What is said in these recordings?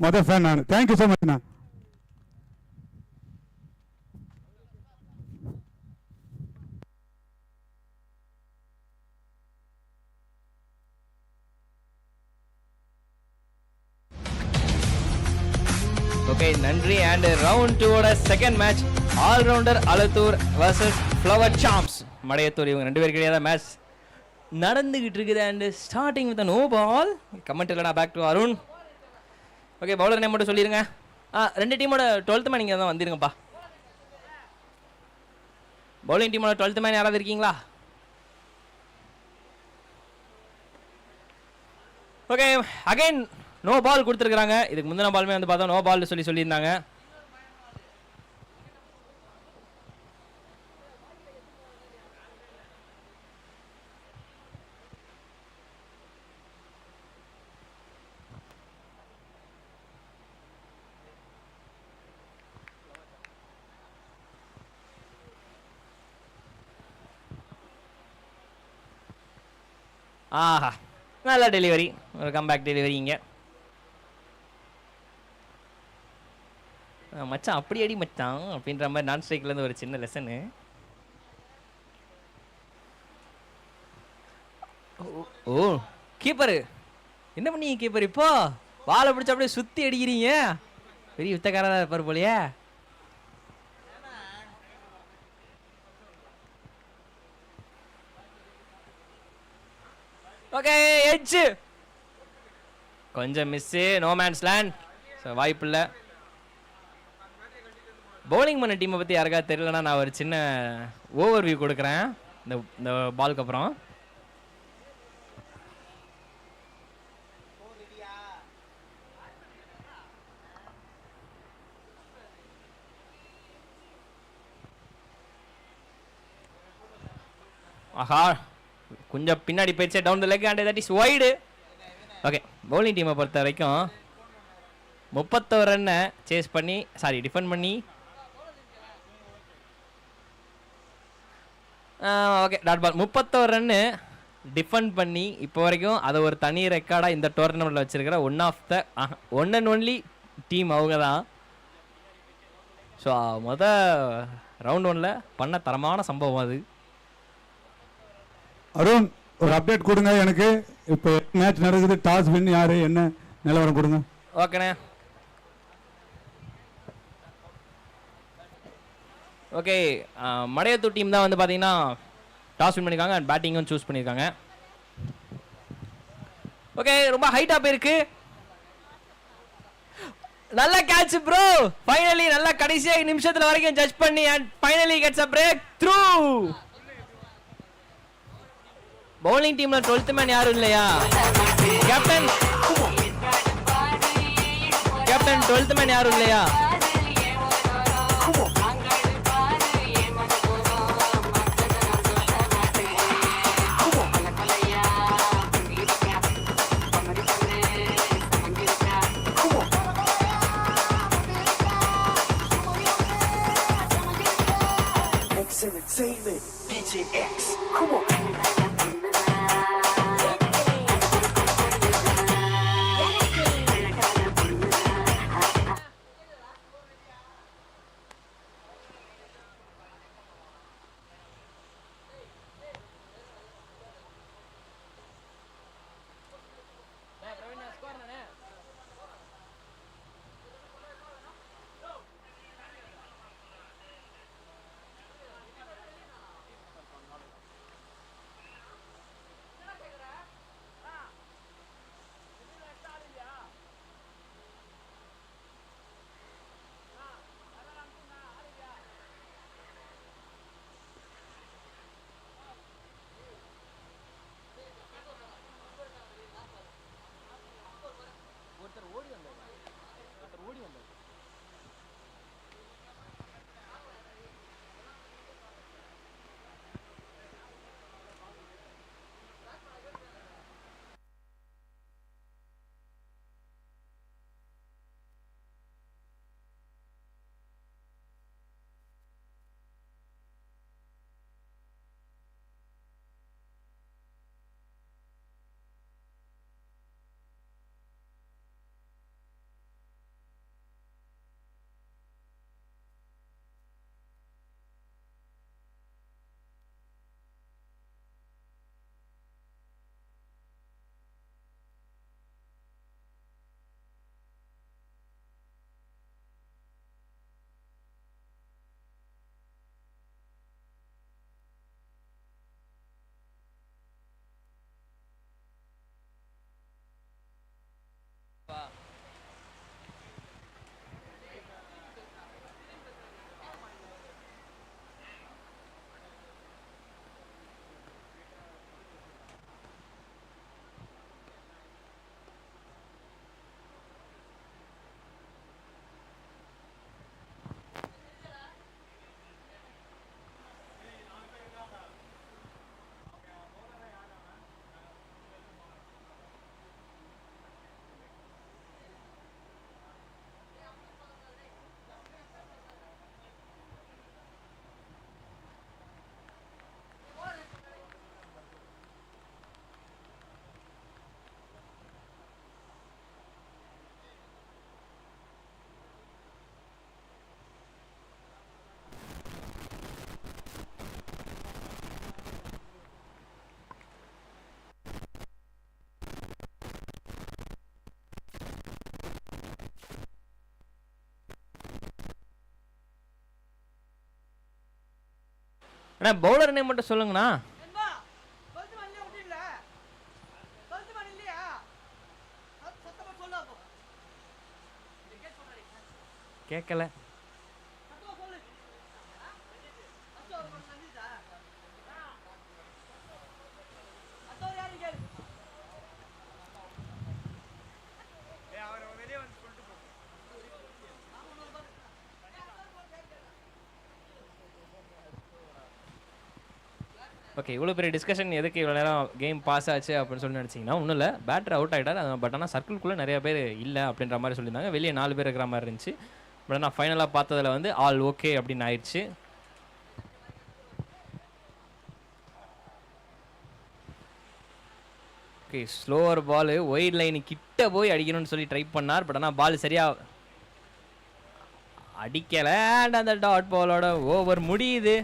மொதல் ஃபேன் நான். Thank you so much. நான் ஓகே நன்றி. அண்ட் ரவுண்ட் 2ஓட second match allrounder Alathur versus Flower Sams Madaiyathur. இவங்க 2 பேருக்கு இடையே மேட்ச் நடந்துகிட்டு இருக்குது. And starting with no ball. Comment இல்லைடா. Back to Arun. Okay bowler name மட்டும் சொல்லிடுங்க. 2 டீமோட 12th மேன் நீங்கள் தான் வந்துருங்கப்பா. பவுலிங் டீமோட 12th மேன் யாராவது இருக்கீங்களா? ஓகே அகைன் நோ பால் கொடுத்துருக்குறாங்க. இதுக்கு முந்தின பாலுமே வந்து பார்த்தா நோ பால் சொல்லியிருந்தாங்க. ஆஹா நல்ல டெலிவரி, ஒரு கம்பேக் டெலிவரி. இங்கே மச்சான் அப்படி அடி மச்சான் அப்படின்ற மாதிரி நான் ஸ்ட்ரைக்லேருந்து ஒரு சின்ன லெசனு. ஓ கீப்பரு என்ன பண்ணீங்க கீப்பர்? இப்போ வாழை பிடிச்ச அப்படியே சுற்றி அடிக்கிறீங்க. பெரிய யுத்தக்காரராக இருப்பார் போலையே. ஓகே எட்ஜ் கொஞ்சம் miss. No man's land. So வாய்ப்பு இல்லை. பவுலிங் பண்ண டீமை பற்றி யாருக்காவது தெரியலன்னா நான் ஒரு சின்ன ஓவர் வியூ கொடுக்குறேன் இந்த பாலுக்கு அப்புறம். ஆஹா கொஞ்சம் பின்னாடி போயிடுச்சு. Down the leg and that is wide. Okay bowling டீமை பொறுத்த வரைக்கும் 31 ரன்னை சேஸ் பண்ணி டிஃபெண்ட் பண்ணி okay dot ball 31 run defend பண்ணி இப்போ வரைக்கும் அதை ஒரு தனி ரெக்கார்டாக இந்த டோர்னமெண்ட்டில் வச்சுருக்கிற ஒன் அண்ட் ஒன்லி டீம் அவங்க தான். ஸோ ரவுண்ட் 1ல் பண்ண தரமான சம்பவம் அது. அருண் ஒரு அப்டேட் கொடுங்க எனக்கு. இப்போ மேட்ச் நடக்குது, டாஸ் வின் யாரு, என்ன நிலவரம் கொடுங்க. ஓகேண்ணே. ஓகே மடையத்தூர் டீம் தான் வந்து பார்த்தீங்கன்னா டாஸ் வின் பண்ணியிருக்காங்க அண்ட் பேட்டிங்கும் சூஸ் பண்ணியிருக்காங்க. ஓகே ரொம்ப ஹைட்டாக போயிருக்கு. நல்ல கேட்ச் ப்ரோ. ஃபைனலி நல்ல கடைசியாக நிமிஷத்தில் வரைக்கும் ஜட்ஜ் பண்ணி and finally gets a break through. Bowling டீம்ல 12th மேன் யாரும் இல்லையா? கேப்டன் 12th மேன் யாரும் இல்லையா? அண்ணா பவுலர் நேம் மட்டும் சொல்லுங்கண்ணா. கேட்கல. ஓகே, இவ்வளோ பெரிய டிஸ்கஷன் எதுக்கு இவ்வளோ நேரம் கேம் பாஸ் ஆச்சு அப்படின்னு சொல்லி நினச்சிங்கன்னா ஒன்றும் இல்லை. பேட்டர் அவுட் ஆகிட்டார். பட் ஆனால் சர்க்கிள்குள்ளே நிறைய பேர் இல்லை அப்படின்ற மாதிரி சொல்லியிருந்தாங்க. வெளியே 4 பேர் இருக்கிற மாதிரி இருந்துச்சு. பட் நான் ஃபைனலாக பார்த்ததில் வந்து ஆல் ஓகே அப்படின்னு ஆயிடுச்சு. ஓகே, ஸ்லோவர் பால் ஒயிட் லைனு கிட்ட போய் அடிக்கணும்னு சொல்லி ட்ரை பண்ணார். பட் ஆனால் பால் சரியாக அடிக்கலை. அண்ட் அந்த டாட் பாலோட ஓவர் முடியுது.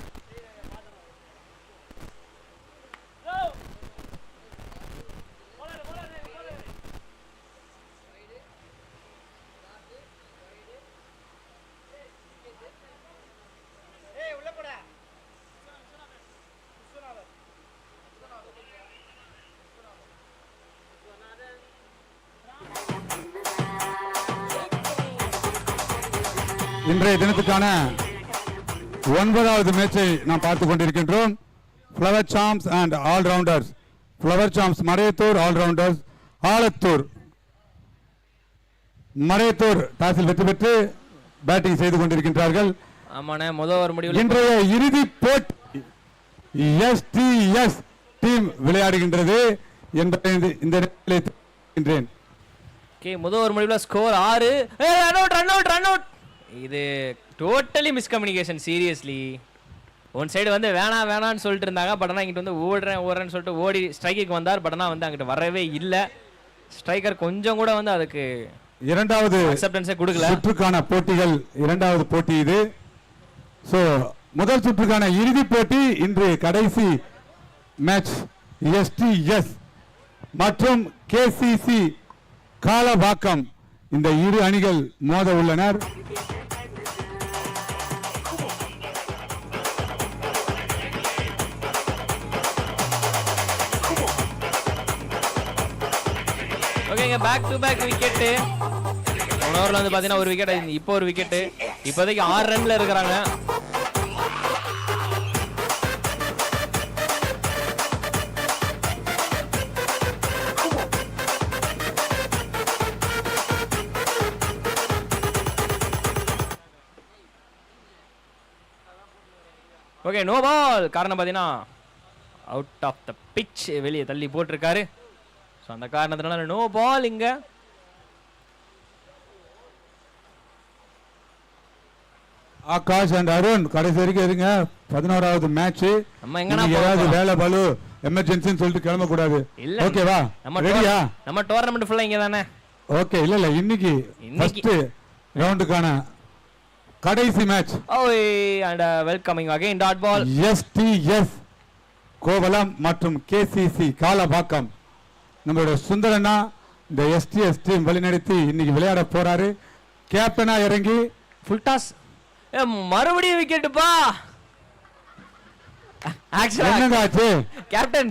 இன்றைய தினத்துக்கான 9வது மேட்சை நாம் பார்த்துக் கொண்டிருக்கின்றோம். Flower Sams and allrounders. Flower Sams Maraiyathur, allrounders Alathur. Maraiyathur டாஸில் வெற்றி பெற்று பேட்டிங் செய்து கொண்டிருக்கின்றார்கள். ஆமாண்ணே, முதல் ஒரு முடிவில் இன்றைய இறுதி போட்டி STS டீம் விளையாடுகின்றது என்பதை இந்த நேரத்தில் தெரிவிக்கின்றேன். ஓகே, முதல் ஒரு முடிவில் ஸ்கோர் 6. Run out. இது totally miscommunication. Seriously one side வந்து வேணான்னு சொல்லிட்டு இருந்தாங்க. பட் ஆனால் இங்கிட்ட வந்து ஓடுறேன்னு சொல்லிட்டு ஓடி ஸ்ட்ரைக்குக்கு வந்தார். பட் ஆனால் வந்து அங்கிட்ட வரவே இல்லை. ஸ்ட்ரைக்கர் கொஞ்சம் கூட வந்து அதுக்கு இரண்டாவது அக்செப்டன்ஸே கொடுக்கல. சுற்றுக்கான போட்டிகள் இரண்டாவது போட்டி இது. ஸோ முதல் சுற்றுக்கான இறுதி போட்டி இன்று கடைசி மேட்ச் STS மற்றும் KCC காலபாக்கம். இந்த இரு அணிகள் மோத உள்ளனர். ஓகேங்க, பேக் டு பேக் விக்கெட்டு. போன ஓவரில் வந்து பார்த்தீங்கன்னா ஒரு விக்கெட், இப்போ ஒரு விக்கெட்டு. இப்போதைக்கு 6 ரன்ல இருக்கிறாங்க. Okay, no ball. காரணம் பார்த்தீங்கன்னா அவுட் ஆஃப் த பிட்ச், வெளியே தள்ளி போட்டிருக்காரு. ஸோ அந்த காரணத்தினால நோ பால். இங்க ஆகாஷ் அண்ட் அருண் கடைசி வரைக்கும் இருங்க. 11வது மேட்ச். நம்ம எங்கனா ஏதாவது வேலை பலு எமர்ஜென்சின்னு சொல்லிட்டு கிளம்ப கூடாது. இல்ல, ஓகேவா? நம்ம ரெடியா? நம்ம டோர்னமெண்ட் ஃபுல்லா இங்க தானே. ஓகே, இல்ல இன்னைக்கு ஃபர்ஸ்ட் ரவுண்டுக்கான கடைசி மேட்ச். ஓய், and welcoming again dot ball. STS Kovalam மற்றும் KCC காலபாக்கம். நம்மளுடைய சுந்தரண்ணா இந்த STS டீம் வழிநடத்தி இன்னைக்கு விளையாட போறாரு. கேப்டனா இறங்கி ஃபுல் டாஸ். மறுபடியும் விக்கெட்டுப்பா. என்னங்க ஆச்சு கேப்டன்?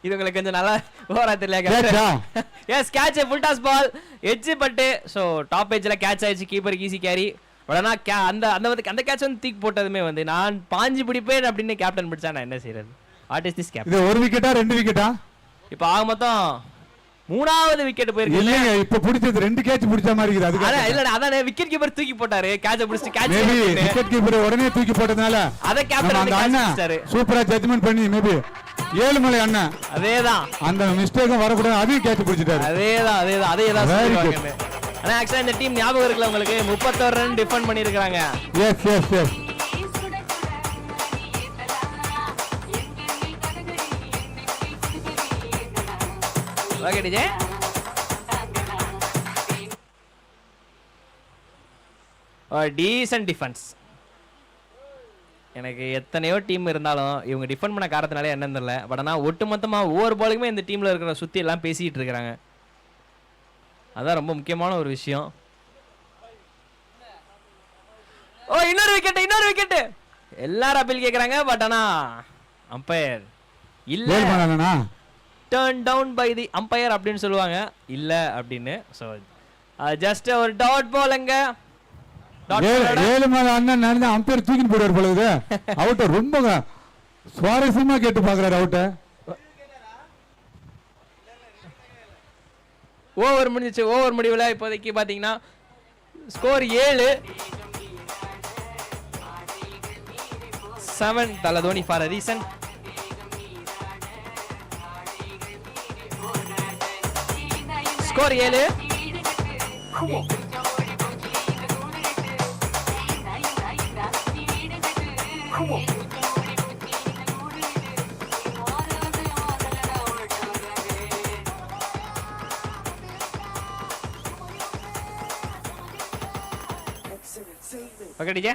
இது உங்களுக்கு கொஞ்சம் நல்லா ஓவரா தெரியல captain. Yes, catch, full toss ball edge பட்டு. ஸோ டாப் எட்ஜ்ல கேட்ச் ஆயிடுச்சு. Keeper easy carry. உடனே அந்த கேட்ச் வந்து தூக்கி போட்டதுமே வந்து நான் பாஞ்சு பிடிப்பேன் அப்படின்னு கேப்டன் பிடிச்சா நான் என்ன செய்யறது? What is this captain? இது ஒரு விக்கெட்டா 2 விக்கெட்டா? இப்போ ஆக மொத்தம் 3வது விக்கெட் போயிருக்கு. இல்லங்க, இப்ப பிடிச்சது 2 கேட்ச் பிடிச்ச மாதிரி இருக்குது. அதுக்கு இல்ல, அதானே விக்கெட் கீப்பர் தூக்கி போட்டாரு. கேட்ச் பிடிச்சு கேட்ச் மேபி விக்கெட் கீப்பர் உடனே தூக்கி போட்டதனால அத கேப்டன் அந்த அண்ணன் சூப்பரா ஜட்ஜ்மென்ட் பண்ணி மேபி ஏழுமலை அண்ணன் அதேதான் அந்த மிஸ்டேக்கும் வரக்கூடாது. அதையும் கேட்ச் பிடிச்சிட்டாரு. அதேதான் சொல்லுவாங்க. ஆனா ஆக்சுவலா இந்த டீம் ஞாபகம் இருக்குல்ல உங்களுக்கு? 31 ரன் டிஃபெண்ட் பண்ணிருக்காங்க. Yes. Okay DJ. Decent defence. எனக்கு எத்தனையோ டீம் இருந்தாலும் இவங்க டிஃபெண்ட் பண்ண காரணத்தினாலே என்னன்னு தெரியல. பட் ஆனால் ஒட்டுமொத்தமாக ஒவ்வொரு பாலுக்குமே இந்த டீமில் இருக்கிற சுற்றி எல்லாம் பேசிகிட்டு இருக்கிறாங்க. அதான் ரொம்ப முக்கியமான ஒரு விஷயம். ஓ, இன்னொரு விக்கெட்டு. எல்லாரும் அப்பீல் கேட்குறாங்க. பட் ஆனால் அம்பையர் இல்ல ஏழு மணி turn down by the umpire அப்படின்னு சொல்லுவாங்க, இல்ல அப்படின்னு. ஸோ ஜஸ்ட் ஒரு டாட் பாலுங்க. ஏழு மணி அண்ணன் நடந்து அம்பையர் தூக்கிட்டு போயிடுவார் பொழுது அவுட்ட ரொம்ப சுவாரஸ்யமா கேட்டு பாக்குறாரு அவுட்ட. ஓவர் முடிஞ்சிச்சு. ஓவர் முடிவில் இப்போதைக்கு பார்த்தீங்கன்னா score 7 Thala Dhoni for a reason. Score 7. Okay DJ.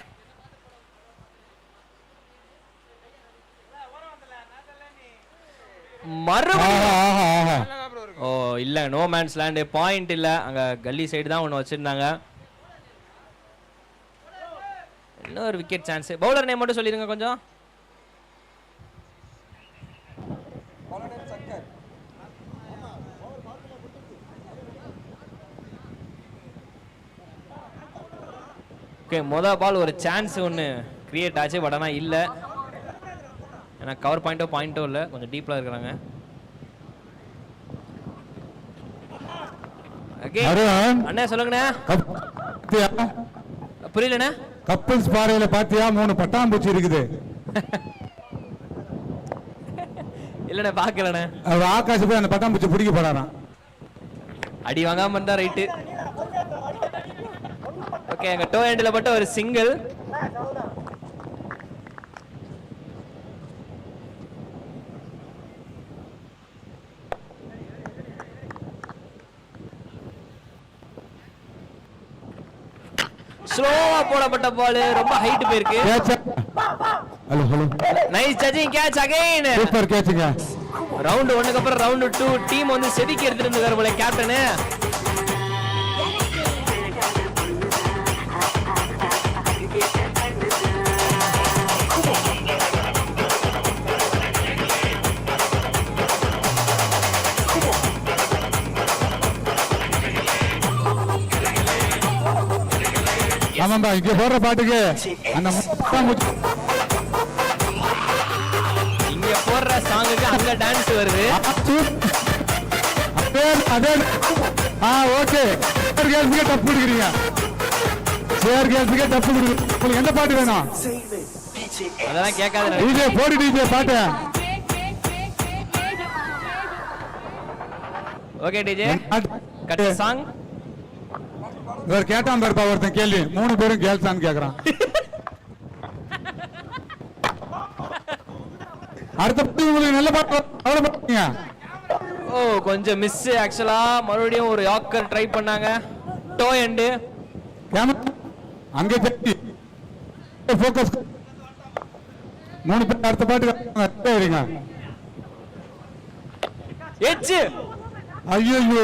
Oh இல்ல, நோ மேன்ஸ் லேண்ட், பாயிண்ட் இல்ல. அங்க கல்லி சைடு தான் ஒன்று வச்சிருந்தாங்க. இன்னொரு விக்கெட் சான்ஸ். பவுலர் நேம் மட்டும் சொல்லிருங்க கொஞ்சம். ஓகே, மொதல் பால் ஒரு சான்ஸ் ஒன்று கிரியேட் ஆச்சு, பட் ஆனால் இல்லை. ஏன்னா கவர் பாயிண்டோ இல்லை, கொஞ்சம் டீப்பில் இருக்கிறாங்க. அண்ணா சொல்லுங்கண்ணே. புரியலண்ணே. கப்பல்ஸ் பாறையில பாத்தியா 3 பட்டாம்பூச்சி இருக்குது. இல்லண்ணே பாக்கலண்ணே. ஆகாஷ் போய் அந்த பட்டாம்பூச்சி பிடிக்க போறாராம். அடி வாங்காம இருந்தா ரைட்டு. ஓகே, அங்க டோ எண்ட்ல மட்டும் ஒரு சிங்கிள். ஸ்லோவா போடப்பட்ட பால், ரொம்ப ஹைட் போயிருக்கு. Hello hello, nice judging, catch again. Super கேட்ச்ங்க. ரவுண்ட் 1க்கு அப்புறம் ரவுண்ட் 2 டீம் வந்து செதுக்கி எடுத்துட்டு இருக்காரு போல கேப்டன். ஆமாம்பா, இங்க போடுற பாட்டுக்கு அந்த இங்க போடுற சாங்குக்கு அங்க டான்ஸ் வருது. அதே ஓகே, கேர்ள்ஸுக்கே டப்பு கொடுக்குறீங்க. சேர் கேர்ள்ஸுக்கே டப்பு கொடுக்குறீங்க. உங்களுக்கு எந்த பாட்டு வேணும்? அதெல்லாம் கேட்காத டிஜே போடு, டிஜே பாட்டு. Okay DJ, cut song. இவர் கேட்டான் பாருப்பா ஒருத்தன் கேள்வி, 3 பேரும் கேர்ள்ஸான்னு கேக்குறான். அடுத்த உங்களுக்கு நல்ல பாட்டு கவலைப்படுங்க. ஓ கொஞ்சம் மிஸ் ஆக்சுவலா. மறுபடியும் ஒரு யாக்கர் ட்ரை பண்ணாங்க. டோ எண்டு அங்கே ஃபோக்கஸ். 3 பேர் அடுத்த பாட்டு வரீங்க. எச்சு. ஐயோ,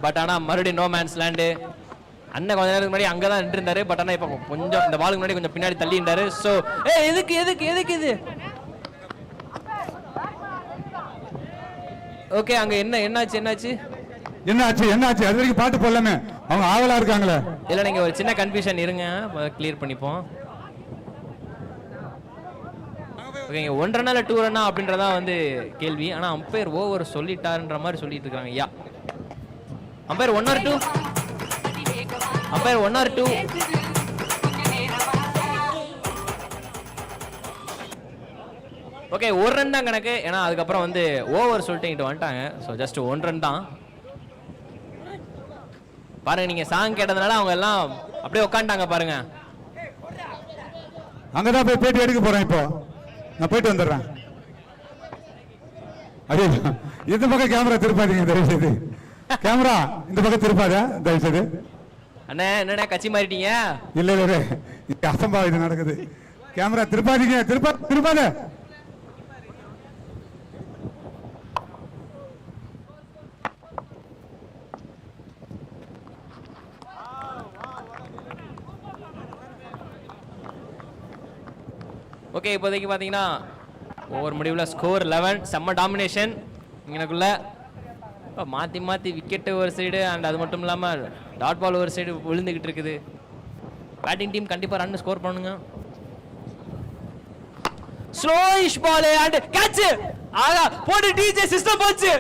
பட் ஆனா மறுபடியும் நோ மேன்ஸ் லேண்டு. அண்ணன் கொஞ்ச நேரத்துக்கு முன்னாடி அங்கதான் நின்று இருந்தாரு, பட் ஆனா இப்ப கொஞ்சம் இந்த பாலுக்கு முன்னாடி கொஞ்சம் பின்னாடி தள்ளி இருந்தாரு. சோ எதுக்கு எதுக்கு எதுக்கு இது? ஓகே, அங்க என்னாச்சு என்னாச்சு என்னாச்சு அது வரைக்கும் பாட்டு போடலாமே, அவங்க ஆவலா இருக்காங்களே. இல்ல நீங்க ஒரு சின்ன கன்ஃபியூஷன் இருங்க, கிளியர் பண்ணிப்போம். ஓகேங்க, 1 ரன்னா 2 ரன்னா அப்படின்றதா வந்து கேள்வி. ஆனா அம்பையர் ஓவர் சொல்லிட்டாருன்ற மாதிரி சொல்லிட்டு இருக்காங்க. Yeah umpire 1 or 2, umpire 1 or 2. Okay, 1 run தான் கணக்கு. ஏன்னா அதுக்கப்புறம் வந்து ஓவர் சொல்லிட்டு இங்கிட்டு வந்துட்டாங்க. ஸோ ஜஸ்ட் 1 ரன் தான். பாருங்க, நீங்க சாங் கேட்டதுனால அவங்க எல்லாம் அப்படியே உட்காந்துட்டாங்க பாருங்க. அங்கதான் போய் பேட்டி எடுக்க போறேன். இப்போ நான் போயிட்டு வந்துடுறேன். அதே இந்த பக்கம் கேமரா திருப்பாதீங்க தயவு செய்து. கேமரா இந்த பக்கம் திருப்பாத தயவு செய்து. அண்ணே என்னண்ணே கட்சி மாறிட்டீங்க? இல்ல அசம்பாவிதம் இது நடக்குது. கேமரா திருப்பாதீங்க, திருப்பாத. ஓகே, இப்போதைக்கு பாத்தீங்கன்னா ஓவர் முடிவில் ஸ்கோர் 11. செம்ம டாமினேஷன் இங்கனக்குள்ள. இப்போ மாற்றி மாற்றி விக்கெட்டு ஒரு சைடு அண்ட் அது மட்டும் இல்லாமல் டாட் பால் ஒரு சைடு விழுந்துக்கிட்டு இருக்குது. பேட்டிங் டீம் கண்டிப்பாக ரன் ஸ்கோர் பண்ணுங்க. ஸ்லோயிஷ் பால் அண்ட் கேட்ச். ஆகா போடு டிஜே சிஸ்டம் போச்சு.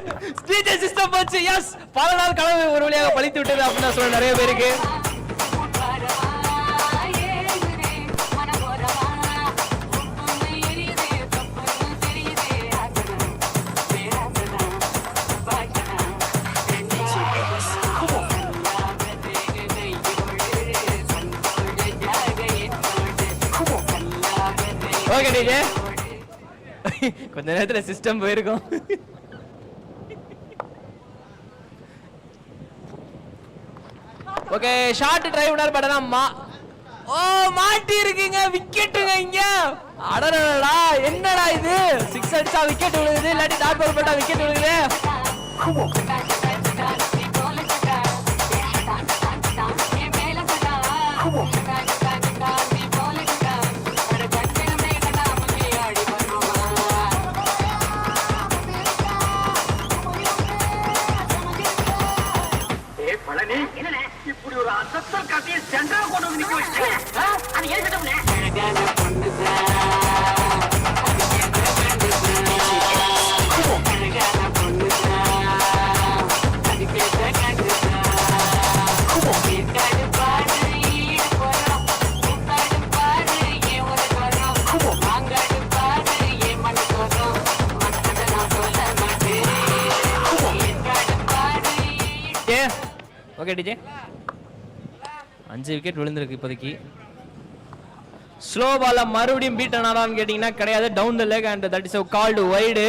டிஜே சிஸ்டம் போச்சு. எஸ், பல நாள் கனவு ஒரு வழியாக பழித்து விட்டது அப்படின்னு சொல்ல நிறைய பேருக்கு. ஓகே டிஜே, கொஞ்ச நேரத்துல சிஸ்டம் போயிருக்கும். ஓகே ஷார்ட் டிரைவ் படலாமா. ஓ மாட்டி இருக்குங்க, விக்கெட்டுங்க இங்க. அடடடா என்னடா இது, 6 அடிச்சா விக்கெட் விழுகுது, இல்லாட்டி டாட் பால் போட்டா விக்கெட் விழுகுது. இப்படி ஒரு அசத்தல் காட்டிய சென்டரா கொண்டு வந்து நிக்க வச்சு அது ஏன் சட்டம்ல ஓகே டிஜே, 5 விக்கெட் விழுந்திருக்கு இப்போதைக்கு. ஸ்லோ பால மறுபடியும் பீட் ஆனாரான்னு கேட்டீங்கன்னா கிடையாது. Down the leg and that is called wide.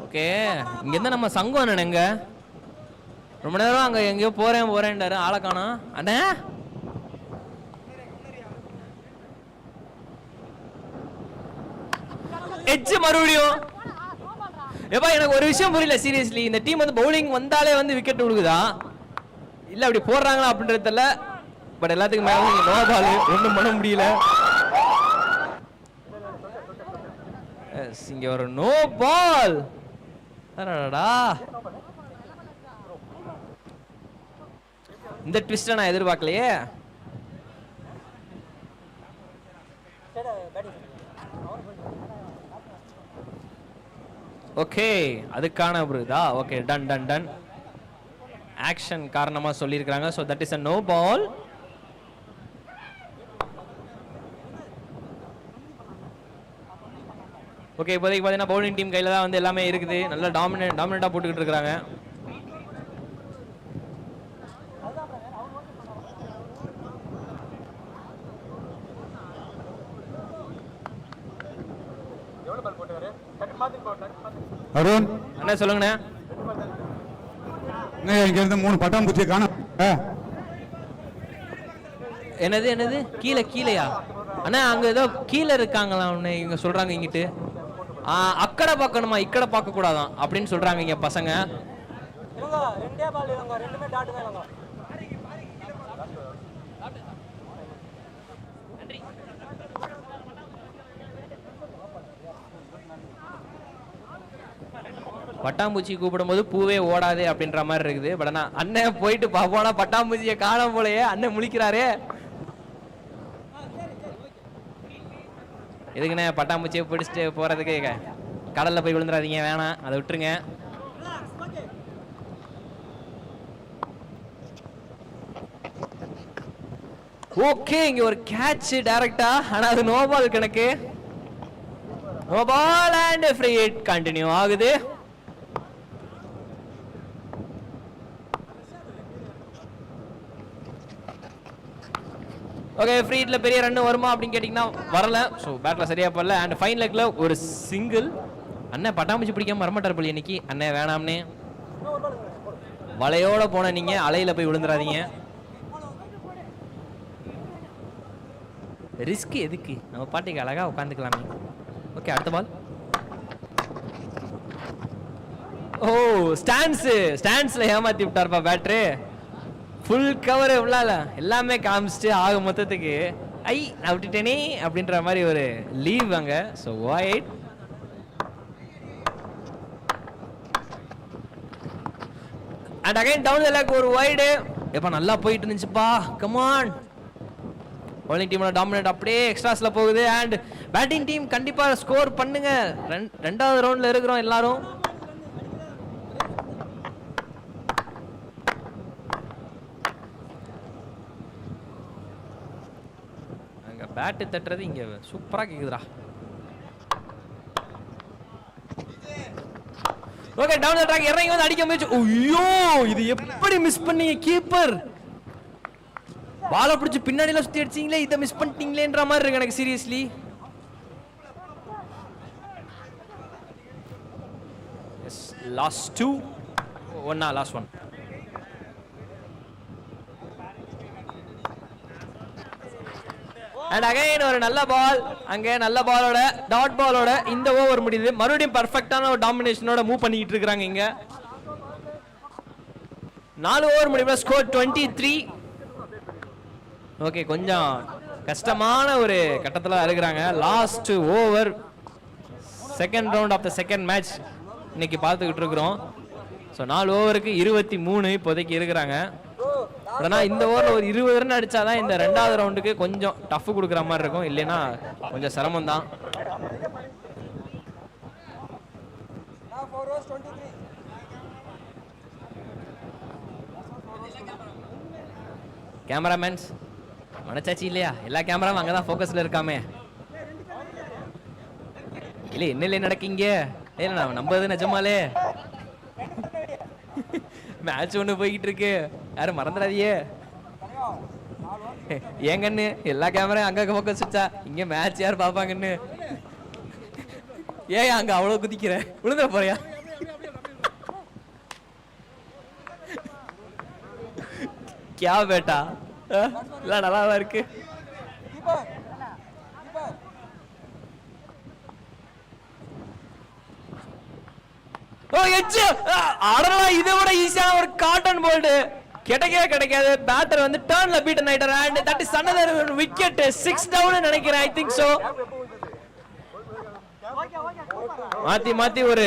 Okay, இங்க இருந்தா நம்ம சங்கம் அண்ணனுங்க ரொம்ப நேரம் அங்க எங்கேயோ போறேன்டாரு, ஆளை காணோம். அண்ணே எட்ஜ் மறுபடியும். ஏப்பா எனக்கு ஒரு விஷயம் புரியல சீரியஸ்லி, இந்த டீம் வந்து பவுலிங் வந்தாலே வந்து விக்கெட் விழுகுதா இல்ல அப்படி போடுறாங்களா அப்படின்றது தெரியல. பட் எல்லாத்துக்கும் மேல நோ பால், ஒன்றும் பண்ண முடியல. இங்க ஒரு நோ பால். இந்த ட்விஸ்ட நான் எதிர்பார்க்கலையே. ஓகே அதுக்கான புரியுதா. Okay done done done. Action காரணமா சொல்லியிருக்காங்க. So that is a no ball. Okay இப்போதைக்கு பார்த்தீங்கன்னா பவுலிங் டீம் கையில் தான் வந்து எல்லாமே இருக்குது. நல்லா டாமினேட்டாக போட்டுக்கிட்டு இருக்கிறாங்க. அருண் அண்ணா சொல்லுங்கண்ணே. இங்க இருந்து 3 பட்டாம்பூச்சியை காணோம். என்னது கீழேயா அண்ணா? அங்க ஏதோ கீழே இருக்காங்களா ஒண்ணு இவங்க சொல்றாங்க. இங்கிட்டு அக்கடை பார்க்கணுமா, இக்கடை பார்க்க கூடாதான் அப்படின்னு சொல்றாங்க இங்க பசங்க. பட்டாம்பூச்சி கூப்பிடும்போது பூவே ஓடாது அப்படின்ற மாதிரி இருக்குது. பட் ஆனா அண்ணன் போயிட்டு பாப்போனா பட்டாம்பூச்சியை காணோம் போலயே. அண்ணன் முழிக்கிறாரே. எதுக்குண்ணே பட்டாம்பூச்சியை பிடிச்சிட்டு போறதுக்கு கடல்ல போய் விழுந்துடாதீங்க, வேணாம், அதை விட்டுருங்க. ஓகே இங்க ஒரு கேட்ச் டைரக்டா, ஆனா அது நோ பால் கணக்கு. No ball and free hit continue ஆகுது. ஓகே ஃப்ரீ ஹிட்ல பெரிய ரன் வருமா அப்படின்னு கேட்டிங்கன்னா வரல. ஸோ பேட்ல சரியா பண்ணல. அண்ட் ஃபைன் லெக்ல ஒரு சிங்கிள். அண்ணன் பட்டாம்பூச்சி பிடிக்காம வரமாட்டார் போல இன்னைக்கு. அண்ணன் வேணாம்னே, வலையோட போன நீங்க அலையில போய் விழுந்துடாதீங்க. ரிஸ்க் எதுக்கு, நம்ம பாட்டுக்கு அழகா உட்காந்துக்கலாமே. ஓகே அடுத்த பால். ஓ ஸ்டாண்ட்ஸ்ல ஏமாத்தி விட்டார்ப்பா பேட்ரு. ஃபுல் கவர் உள்ளால எல்லாமே காமிச்சிட்டு ஆக மொத்தத்துக்கு ஐ நான் விட்டுட்டேனே அப்படின்ற மாதிரி ஒரு லீவ் அங்க. So wide. And again down the leg ஒரு வைடு. எப்பா நல்லா போயிட்டு இருந்துச்சுப்பா. Come on. bowling டீமோட டாமினேட் அப்படியே எக்ஸ்ட்ராஸ்ல போகுது. அண்ட் பேட்டிங் டீம் கண்டிப்பா ஸ்கோர் பண்ணுங்க. ரெண்டாவது ரவுண்ட்ல இருக்கிறோம் எல்லாரும். அங்க பேட் தட்டுறது இங்க சூப்பரா கேக்குதுடா. ஓகே டவுன் தி ட்ராக் இறங்கி வந்து அடிக்க முயற்சி. ஐயோ இது எப்படி மிஸ் பண்ணீங்க கீப்பர்? பால பிடிச்சு பின்னாடில சுத்தி அடிச்சீங்களே, இத மிஸ் பண்ணிட்டீங்களேன்ற மாதிரி இருக்கு எனக்கு சீரியஸ்லி. எஸ் லாஸ்ட் 2 ஒன்னா லாஸ்ட் 1. அண்ட் அகைன் ஒரு நல்ல பால். அங்கே நல்ல பாலோட டாட் பாலோட இந்த ஓவர் முடியுது. மறுபடியும் பர்ஃபெக்டான ஒரு டாமினேஷனோட மூவ் பண்ணிட்டு இருக்காங்க இங்க. 4 ஓவர் முடிவுல ஸ்கோர் 23. ஓகே கொஞ்சம் கஷ்டமான ஒரு கட்டத்துல இருக்கிறாங்க. Last over second round of the second match இன்னைக்கு பார்த்துக்கிட்டு இருக்கிறோம். ஸோ 4 ஓவருக்கு 23 இப்போதைக்கு இருக்கிறாங்க. ஆனால் இந்த ஓவரில் ஒரு 20 ரன் அடிச்சாதான் இந்த ரெண்டாவது ரவுண்டுக்கு கொஞ்சம் டஃப் கொடுக்குற மாதிரி இருக்கும். இல்லைன்னா கொஞ்சம் சிரமம் தான். கேமராமேன்ஸ் மனச்சாச்சி இல்லையா? எல்லா கேமராவும் அங்கதான் ஃபோக்கஸ்ல இருக்காமே. இல்ல என்ன நடக்கீங்க? இல்ல நான் நம்பது நிஜமாலே. மேட்ச் ஒண்ணு போய்கிட்டு இருக்கு, யாரும் மறந்துடாதீங்க. ஏங்கன்னு எல்லா கேமரா அங்க ஃபோக்கஸ் வச்சா இங்க மேட்ச் யார் பாப்பாங்கன்னு. ஏன் அங்க அவ்வளவு குதிக்கிற? விழுந்துட போறியா? क्या बेटा இல்ல நல்லாவா இருக்கு. ஓ எச்சு அடடா, இதை விட ஈஸியான ஒரு காட்டன் போல்டு கிடைக்காது. பேட்டர் வந்து டர்ன்ல பீட்டன் ஆயிட்டாரு. And that is another wicket. 6 down நினைக்கிறேன். I think so. மாத்தி ஒரு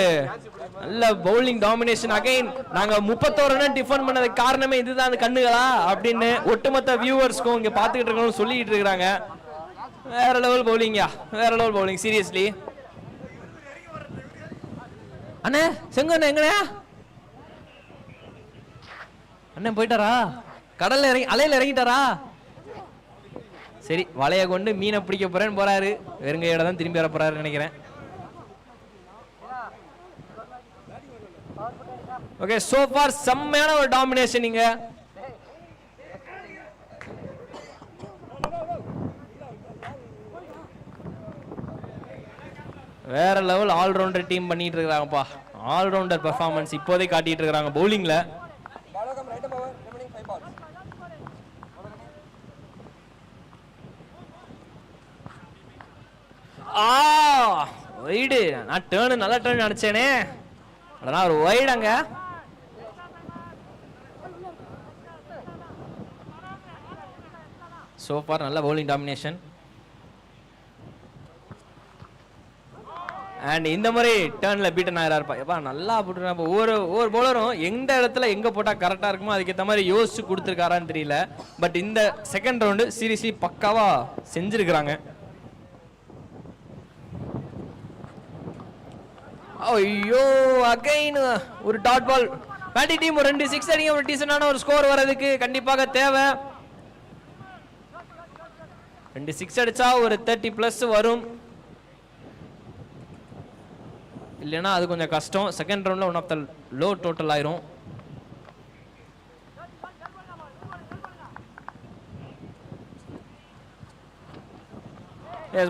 நல்ல பவுலிங் டாமினேஷன். அகைன் நாங்க 31 ரன் டிஃபெண்ட் பண்ணதுக்கு காரணமே இதுதான் கண்ணுகளா அப்படின்னு ஒட்டுமொத்த வியூவர்ஸ்க்கும் இங்க பாத்துக்கிட்டு இருக்கணும் சொல்லிட்டு இருக்காங்க. வேற லெவல் பவுலிங்கா, வேற லெவல் பவுலிங் சீரியஸ்லி. அண்ணே செங்கண்ணே எங்கண்ணே? அண்ணன் போயிட்டாரா? கடல்ல இறங்கி அலையில இறங்கிட்டாரா? சரி, வலைய கொண்டு மீனை பிடிக்க போறேன்னு போறாரு. வெறுங்கையோட தான் திரும்பி வர போறாரு நினைக்கிறேன். ஓகே, சோ ஃபார் செம்மையான ஒரு டாமினேஷன் இங்க. வேற லெவல் ஆல்ரவுண்டர் டீம் பண்ணிட்டு இருக்காங்கப்பா. ஆல்ரவுண்டர் பெர்ஃபார்மன்ஸ் இப்போதே காட்டிட்டு இருக்காங்க பவுலிங்ல. வைடு, நான் டர்ன் நல்ல டர்ன் நினைச்சேனே, அதனால ஒரு வைடு அங்க. சோ ஃபார் நல்ல பவுலிங் டாமினேஷன். அண்ட் இந்த மாதிரி டர்ன்ல பீட்டன் ஆயிராருப்பா. எப்பா நல்லா போட்டுருப்பா. ஒவ்வொரு பவுலரும் எந்த இடத்துல எங்க போட்டா கரெக்டா இருக்குமோ அதுக்கேற்ற மாதிரி யோசிச்சு கொடுத்துருக்காரான்னு தெரியல. பட் இந்த செகண்ட் ரவுண்டு சீரியஸ்லி பக்காவா செஞ்சிருக்கிறாங்க. ஐயோ அகைன் ஒரு டாட் பால். பேட்டிங் டீம் ஒரு 2 6 அடிங்க, ஒரு டீசன்டான ஒரு ஸ்கோர் வரதுக்கு கண்டிப்பாக தேவை. 2 6 அடிச்சா ஒரு 30+ வரும். இல்லைன்னா அது கொஞ்சம் கஷ்டம். செகண்ட் ரவுண்ட்ல one of the low total ஆயிரும்.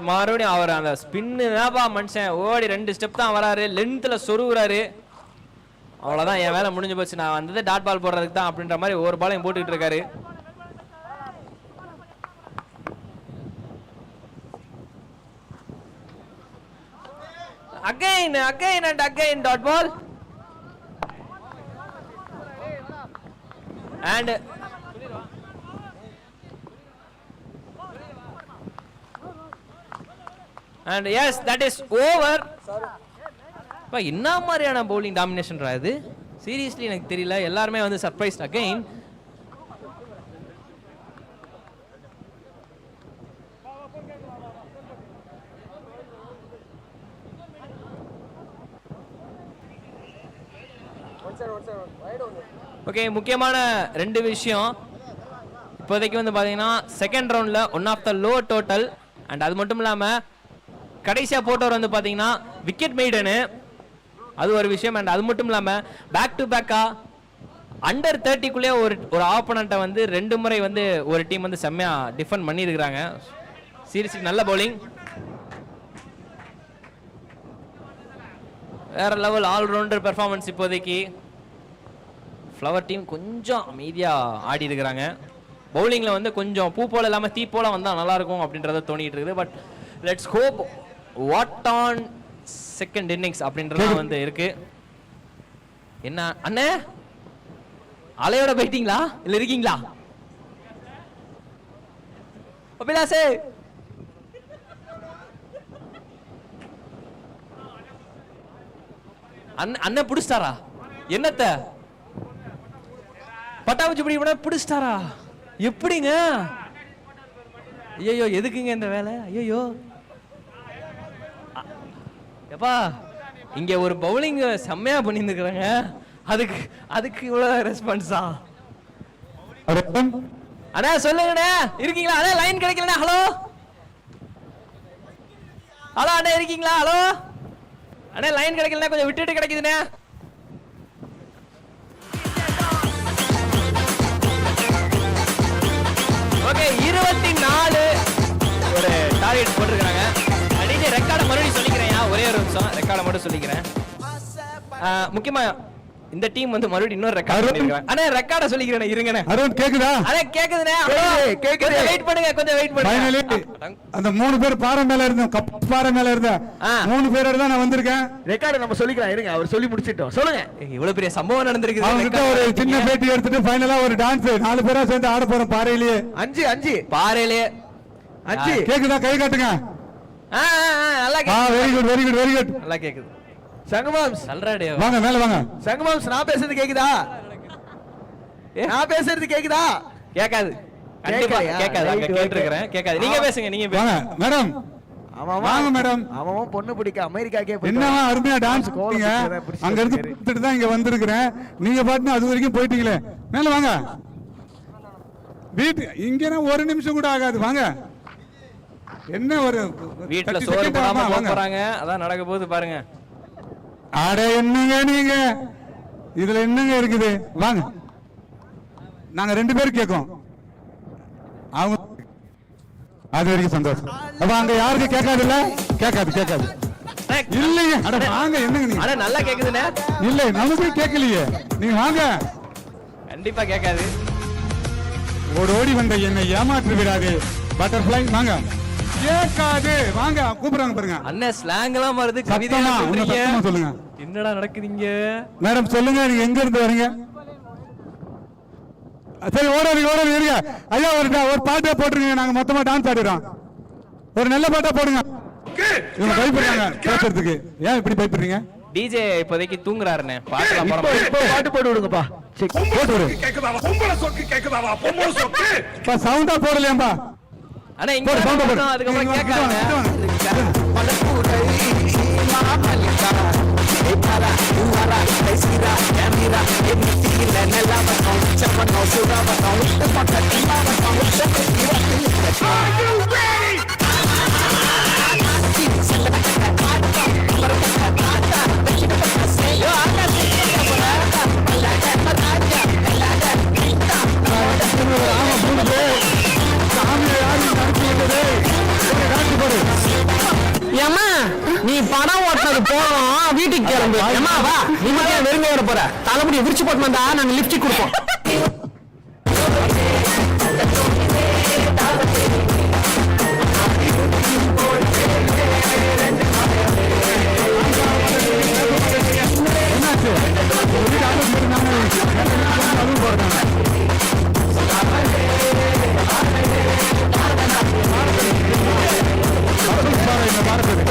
மறுபடியும் அவர் அந்த ஸ்பின்னு தான்ப்பா மனுஷன். ஓடி 2 ஸ்டெப் தான் வராரு, லென்த்ல சொருகுறாரு. அவ்வளவுதான், என் வேலை முடிஞ்சு போச்சு. நான் வந்தது டாட் பால் போடுறதுக்கு தான் அப்படின்ற மாதிரி ஒரு பாலையும் போட்டுக்கிட்டு இருக்காரு. Again and again dot ball. And and S that is over. இப்போ என்ன மாதிரியான பவுலிங் டாமினேஷன்ரா இது? சீரியஸ்லி எனக்கு தெரியல. எல்லாருமே வந்து சர்ப்ரைஸ் அகைன். ஓகே, முக்கியமான 2 விஷயம் இப்போதைக்கு வந்து பார்த்தீங்கன்னா செகண்ட் ரவுண்டில் one of the low total. And அது மட்டும் இல்லாமல் கடைசியாக போட்டவர் வந்து பார்த்தீங்கன்னா விக்கெட் மெய்டனு, அது ஒரு விஷயம். அண்ட் அது மட்டும் இல்லாமல் பேக் டு பேக்காக அண்டர் 30க்குள்ளே ஒரு ஆப்போனண்ட்டை வந்து 2 முறை வந்து ஒரு டீம் வந்து செம்மையாக டிஃபெண்ட் பண்ணியிருக்கிறாங்க. சீரியஸ்லி நல்ல பவுலிங், வேற லெவல் ஆல்ரவுண்டர் பெர்ஃபார்மன்ஸ். இப்போதைக்கு ஃப்ளவர் டீம் கொஞ்சம் அமைதியாக ஆடி இருக்கிறாங்க. பவுலிங்கில் வந்து கொஞ்சம் பூ போல இல்லாமல் தீ போல வந்தால் நல்லாயிருக்கும் அப்படின்றத தோணிட்டு இருக்குது. But let's hope what on second innings அப்படின்றத வந்து இருக்கு. என்ன அண்ணே, அலையோட போயிட்டீங்களா இல்லை இருக்கீங்களா? அபிலாசே அண்ணன் பிடிச்சிட்டாரா? என்னத்த பட்டாபூச்சி பிடிச்சிட்டாரா? எப்படிங்க? ஐயோ எதுக்குங்க இந்த வேலை? ஐயோ எப்பா, இங்க ஒரு பவுலிங் செம்மையா பண்ணிருக்கிறாங்க, அதுக்கு இவ்வளவு ரெஸ்பான்ஸா? அண்ணா சொல்லுங்கண்ணே, இருக்கீங்களா? அண்ணா லைன் கிடைக்கலண்ணா. ஹலோ ஹலோ அண்ணா இருக்கீங்களா? ஹலோ அண்ணா லைன் கிடைக்கலண்ணா, கொஞ்சம் விட்டுட்டு கிடைக்குதுண்ணே. ஓகே, 24 ஒரு டார்கெட் போட்டிருக்காங்க. அடியே ரெக்கார்டை மறுபடியும் சொல்லிக்கிறேன், ஒரே ஒரு நிமிஷம் ரெக்கார்டை மட்டும் சொல்லிக்கிறேன். முக்கியமா இந்த டீம் வந்து மறுபடியும் இன்னொரு ரெக்கார்ட் பண்ணிருக்காங்க. அண்ணா ரெக்கார்டை சொல்லிக்கிறேன், இருங்கண்ணே. அருண் கேக்குதா? அண்ணா கேக்குதுண்ணே. கேக்குது, வெயிட் பண்ணுங்க, கொஞ்சம் வெயிட் பண்ணுங்க. ஃபைனலி அந்த 3 பேர் பாறை மேல இருந்த பாறை மேல இருந்த 3 பேரோட தான் நான் வந்திருக்கேன். ரெக்கார்ட் நம்ம சொல்லிக்கலாம், இருங்க அவர் சொல்லி முடிச்சிட்டோம். சொல்லுங்க. இவ்வளவு பெரிய சம்பவம் நடந்திருக்கு. அவங்க கிட்ட ஒரு சின்ன பேட்டி எடுத்துட்டு ஃபைனலா ஒரு டான்ஸ் 4 பேரா சேர்ந்து ஆட போறோம் பாறையிலேயே. 5 பாறையிலேயே 5 கேக்குதா? கை காட்டுங்க. நல்லா very good very good very good. நல்லா கேக்குது. சங்கமாம்ஸ் சொல்றாடே, வாங்க மேல வாங்க. சங்கமாம்ஸ் நான் பேசுறது கேக்குதா? நான் பேசுறது கேக்குதா? கேக்காது, கண்டிப்பா கேக்காது. அங்க கேட்டிருக்கேன், கேக்காது. நீங்க பேசுங்க, நீங்க வாங்க மேடம். வாங்க மேடம். அவன் பொண்ணு பிடிக்க அமெரிக்காக்கே போய் என்னவா அருமையா டான்ஸ் போறீங்க. அங்க இருந்து பார்த்துட்டு தான் இங்க வந்திருக்கிறேன். நீங்க பாட்டுன்னு அது வரைக்கும் போயிட்டீங்களே. மேல வாங்க. வீட்டு இங்கன்னா 1 நிமிஷம் கூட ஆகாது. வாங்க. என்ன ஒரு வீட்ல சோறு போடாம போறாங்க, அதான் நடக்க போகுது பாருங்க. அட என்னங்க நீங்க, இதுல என்னங்க இருக்குது? வாங்க, நாங்க 2 பேரும் கேட்கோம். அவங்க அது வரைக்கும் சந்தோஷம். அப்ப அங்க யாருக்கு கேட்காது? இல்ல கேட்காது இல்லைங்க. அட வாங்க. என்னங்க நீங்க? அட நல்லா கேக்குதுனே. இல்ல நமக்கு கேட்கலையே, நீங்க வாங்க. கண்டிப்பா கேட்காது. ஓடி வந்த என்னை ஏமாற்றி விடாது பட்டர்ஃப்ளை. வாங்க. கேட்காது, வாங்க. கூப்பிடுறாங்க பாருங்க. அண்ணன் ஸ்லாங் எல்லாம் வருது, கவிதை சொல்லுங்க. என்னடா நடக்குதுங்க? மேடம் சொல்லுங்க, நீங்க எங்க இருந்து வரீங்க? சரி, ஓடாதீங்க இருங்க. ஐயா ஒரு பாட்டே போட்டுருங்க, நாங்க மொத்தமா டான்ஸ் ஆடுறோம். ஒரு நல்ல பாட்டா போடுங்க. இவங்க பயப்படுறாங்க பேசுறதுக்கு. ஏன் இப்படி பயப்படுறீங்க? டிஜே இப்போதைக்கு தூங்குறாருண்ணே. பாட்டெல்லாம் பாட்டு போட்டு விடுங்கப்பா. போட்டு விடு. சவுண்டா போடலையாம்பா? அண்ணா இங்க போடுறோம், அதுக்கப்புறம் கேட்காங்க. ஏம்மா நீ படம் ஓட்டுறது போறோம், வீட்டுக்கு கிளம்பு. ஏம்மா வா, நீ மட்டும் வெறுங்க வர போற. தலைமுடியை விரிச்சு போட்டு வந்தா நாங்க லிப்ஸ்டிக் கொடுப்போம். பாருங்க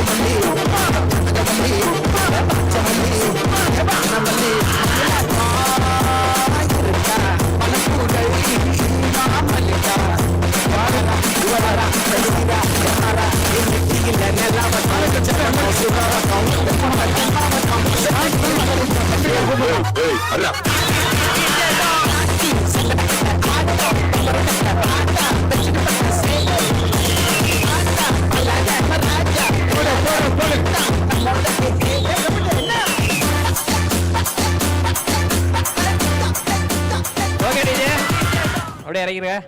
அப்படியே இறங்கிருங்க.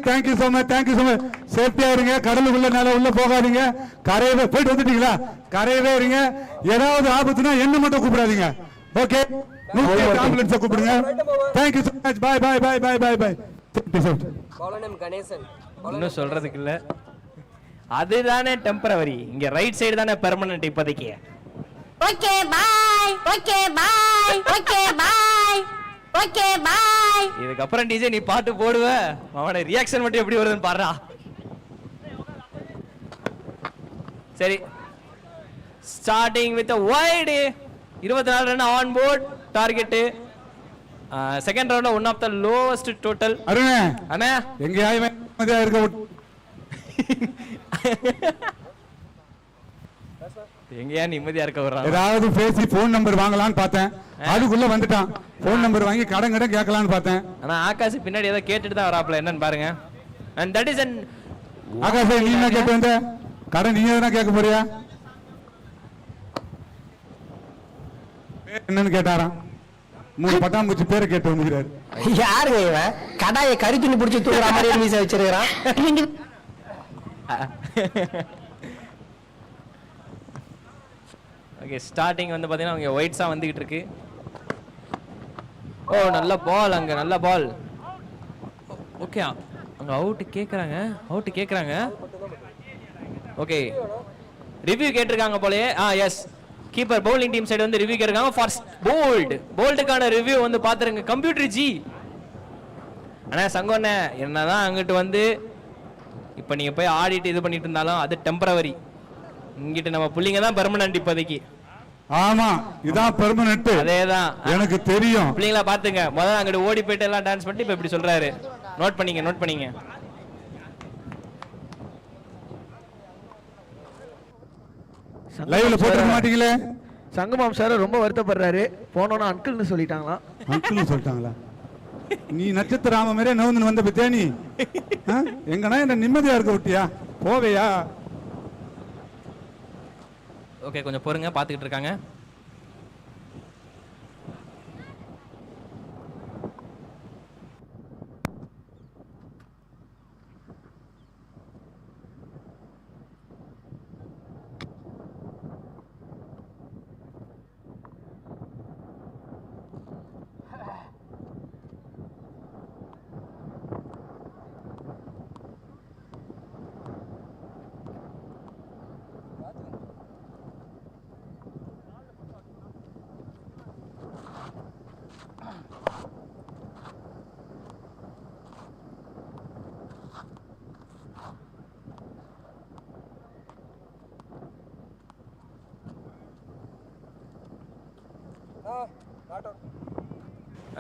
Thank you so much. சேஃப்டியா இருங்க, கடலுக்குள்ள மேல உள்ள போகாதீங்க. கரையவே போயிட்டு வந்துட்டீங்களா? கரையவே இருங்க. ஏதாவது ஆபத்துனா என்ன மட்டும் கூப்பிடாதீங்க. ஓகே, ஆம்புலன்ஸை கூப்பிடுங்க. Thank you so much. Bye. Ganesan ஒன்றும் சொல்றதுக்கு இல்ல, அதுதானே டெம்பரவரி. இங்க ரைட் சைடு தானே பெர்மனன்ட் இப்போதைக்கு. Okay bye. இதுக்கப்புறம் டிஜே நீ பாட்டு போடுவ, அவனோட ரியாக்ஷன் மட்டும் எப்படி வருதுன்னு பாடுறா. சரி, starting with wide. 24 run on board target. Second ரவுண்ட்ல one of the lowest total. அருணே அண்ணா எங்கேயாவது இருக்க எங்கயா நிம்மதியா இருக்க வர்றான். ஏதாவது பேசி போன் நம்பர் வாங்கலாம்னு பார்த்தேன், அதுக்குள்ள வந்துட்டான். போன் நம்பர் வாங்கி கடன் கேட்கலான்னு பார்த்தேன். ஆனா ஆகாஷ் பின்னாடி ஏதோ கேட்டுட்டு தான் வராப்ல, என்னன்னு பாருங்க. and that is an Akash, நீ என்ன கேட்டு வந்த? கடன் நீ எதனா கேட்க போறியா? என்னன்னு கேட்டாராம். 3 பட்டாம்பூச்சி பேரை கேட்டு வந்துக்கிறாரு. யாருங்க இவன்? கடாயை கறி துணி பிடிச்சி தூக்குற மாதிரி மீச வச்சிருக்கிறான். ஓகே, ஸ்டார்டிங் வந்து பாத்தீங்கன்னா அவங்க ஒயிட்ஸா வந்துகிட்டு இருக்கு. ஓ, நல்ல பால், அங்க நல்ல பால். ஓகே, அங்க அவுட் கேக்குறாங்க. ஓகே, ரிவ்யூ கேட்டிருக்காங்க போலயே. Yes, keeper bowling team side வந்து ரிவ்யூ கேட்டிருக்காங்க. ஃபர்ஸ்ட் போல்டுக்கான ரிவ்யூ வந்து பாத்துருங்க கம்ப்யூட்டர் ஜி. ஆனா சங்கோண்ணே, என்னதான் அங்கிட்டு வந்து இப்ப நீங்க போய் ஆடிட்டு இது பண்ணிட்டு இருந்தாலும் அது டெம்பரவரி. இங்கிட்டு நம்ம புள்ளிங்க தான் பெர்மனன்ட் இப்போதைக்கு. ஆமா, இதான் பெர்மனன்ட். அதேதான் எனக்கு தெரியும். பிள்ளைங்களா பாத்துங்க, முதல்ல அங்கிட்டு ஓடி போயிட்டு எல்லாம் டான்ஸ் பண்ணிட்டு இப்ப இப்படி சொல்றாரு. நோட் பண்ணீங்க. லைவ்ல போட்டுக்க மாட்டீங்களே. சங்கமாம் சார் ரொம்ப வருத்தப்படுறாரு. போனோன்னா அங்கிள்னு சொல்லிட்டாங்களா? நீ நட்சத்திராம மாதிரியே நவுந்து வந்த பத்தியா நீ? எங்கன்னா என்ன நிம்மதியா இருக்க விட்டியா? போவையா? ஓகே, கொஞ்சம் பொறுங்க, பாத்துக்கிட்டு இருக்காங்க.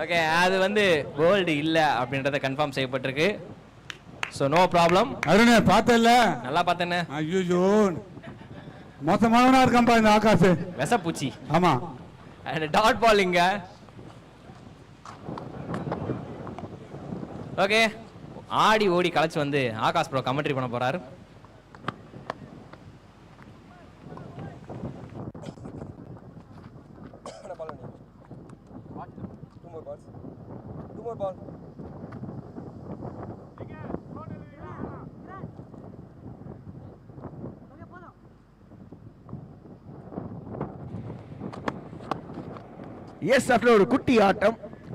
ஓகே, அது வந்து கோல்டு இல்ல அப்படின்றத கன்ஃபார்ம் செய்யப்பட்டிருக்கு. So no problem. அருணே பார்த்தல? நல்லா பார்த்தேனே. ஐயோ, மோசமானவனா இருக்கான்பா இந்த ஆகாஷ். வெசப்பூச்சி. ஆமா. And dot பாலிங்க. ஓகே, ஆடி ஓடி களைச்சு வந்து ஆகாஷ் ப்ரோ கமெண்ட்ரி பண்ண போறாரு. எஸ், ஆஃப்டர் ஒரு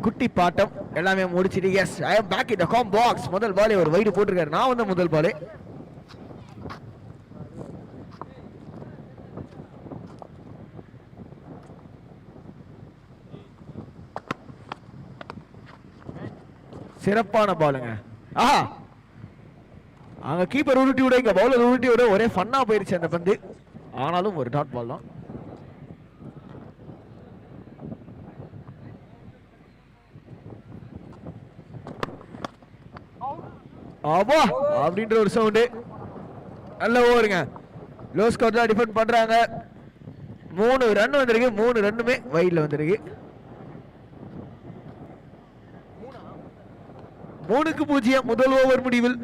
குட்டி பாட்டம் எல்லாமே முடிச்சிட்டு yes I am back in the com box. முதல் பாலே ஒரு வைடு போட்டுருக்காரு. நான் வந்து முதல் பாலே சிறப்பான பாலுங்க. ஆஹா, அங்க கீப்பர் உருட்டி விட, இங்க பவுலர் உருட்டி விட, ஒரே ஃபன்னா போயிருச்சு அந்த பந்து. ஆனாலும் ஒரு டாட் பால் தான். ஆமா அப்படின்ற ஒரு சவுண்டு. நல்ல ஓவருங்க. லோ ஸ்கோர் தான் டிஃபெண்ட் பண்றாங்க. 3 ரன் வந்திருக்கு. 3 ரன்னுமே வைட்ல வந்திருக்கு. 3-0 முதல் ஓவர் முடிவில்.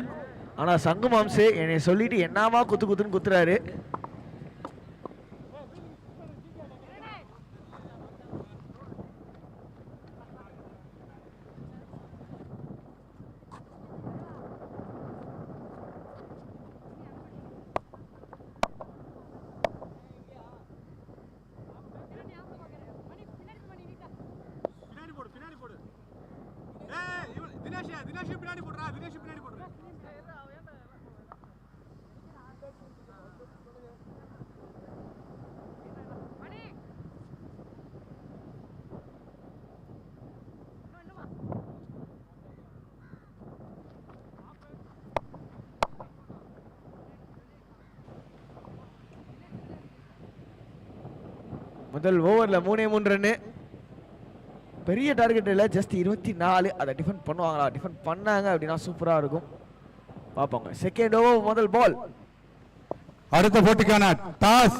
ஆனா சங்குமாம்சே என்னை சொல்லிட்டு என்னவா குத்துன்னு குத்துறாரு. முதல் ஓவர்ல 3 ரன்னு. பெரிய டார்கெட் இல்லை, ஜஸ்ட் 24. அதை டிஃபெண்ட் பண்ணுவாங்களா? டிஃபெண்ட் பண்ணாங்க அப்படின்னா சூப்பரா இருக்கும். பார்ப்போங்க. செகண்ட் ஓவர் முதல் பால். அடுத்த போட்டிக்கான டாஸ்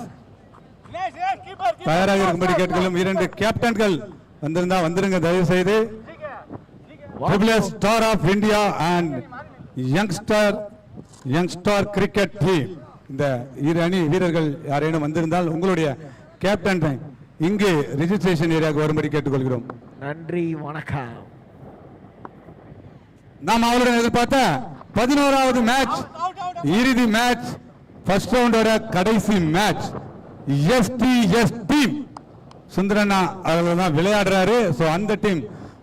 தயாராக இருக்கும்படி கேட்டுக்கொள்ளும் 2 கேப்டன்கள் வந்திருந்தா வந்துருங்க தயவு செய்து. Star of India and Youngstar cricket team, இந்த இரு அணி வீரர்கள் யாரேனும் வந்திருந்தால் உங்களுடைய கேப்டன் இங்கு ரெஜிஸ்ட்ரேஷன் ஏரியாவுக்கு வரும்படி கேட்டுக்கொள்கிறோம். நன்றி, வணக்கம். நாம் அவருடன் எதிர்பார்த்த 11வது மேட்ச், இறுதி மேட்ச், ஃபர்ஸ்ட் ரவுண்டோட கடைசி மேட்ச். எஸ்டிஎஸ் டீம் சுந்தரண்ணா அவர்கள் தான் விளையாடுறாரு. ஸோ அந்த டீம்